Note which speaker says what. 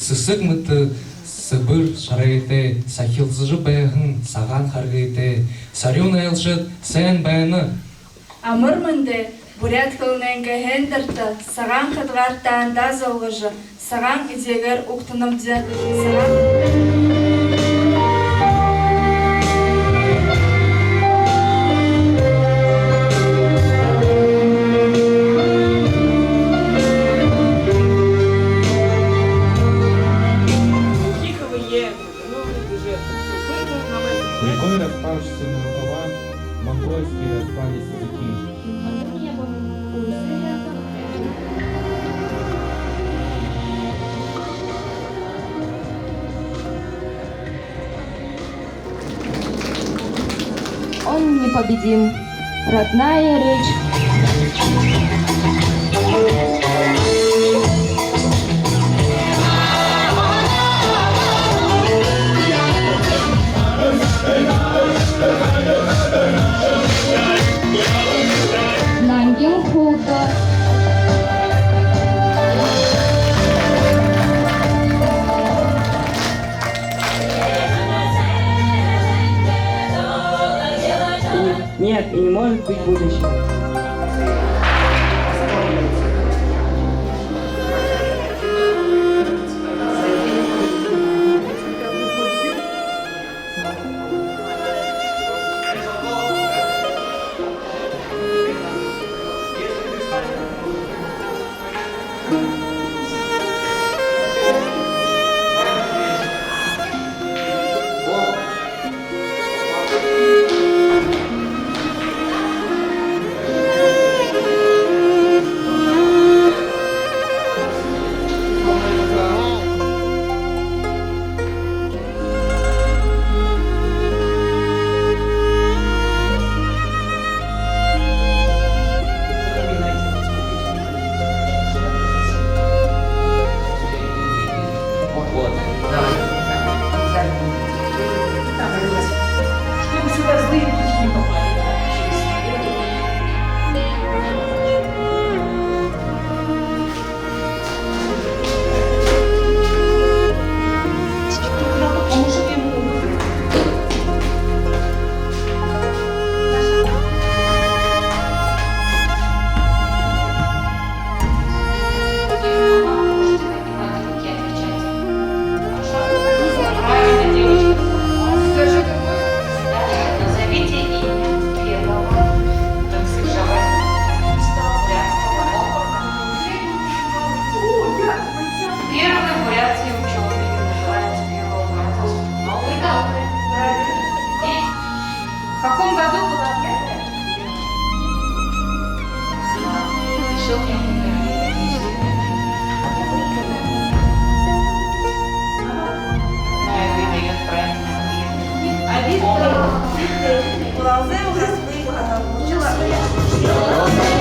Speaker 1: сысыгмыты, сыбыр шарайты, сахилзыжы баяғын саған харгайты, сарюн айлжыт, сән баяны.
Speaker 2: Амырмынды, бурят кылненге хендерті, саған қыдғарттан да золғыжы, саған идегер уқтынымды, саған...
Speaker 3: Рекой распавшийся на рукава, монгольские распались языки.
Speaker 4: Он непобедим. Родная речь. Нангин худо.
Speaker 5: Нет, и не может быть будущего.
Speaker 6: Чтобы сюда злые духи не попали. Поможет ему. Правильно, девочка. Скажи, назовите имя первого танцевать. Первый в Бурятии ученый называется первого брата. Новый добрый. Здесь. В каком году была первая? Решил я
Speaker 7: Глаза у нас получила.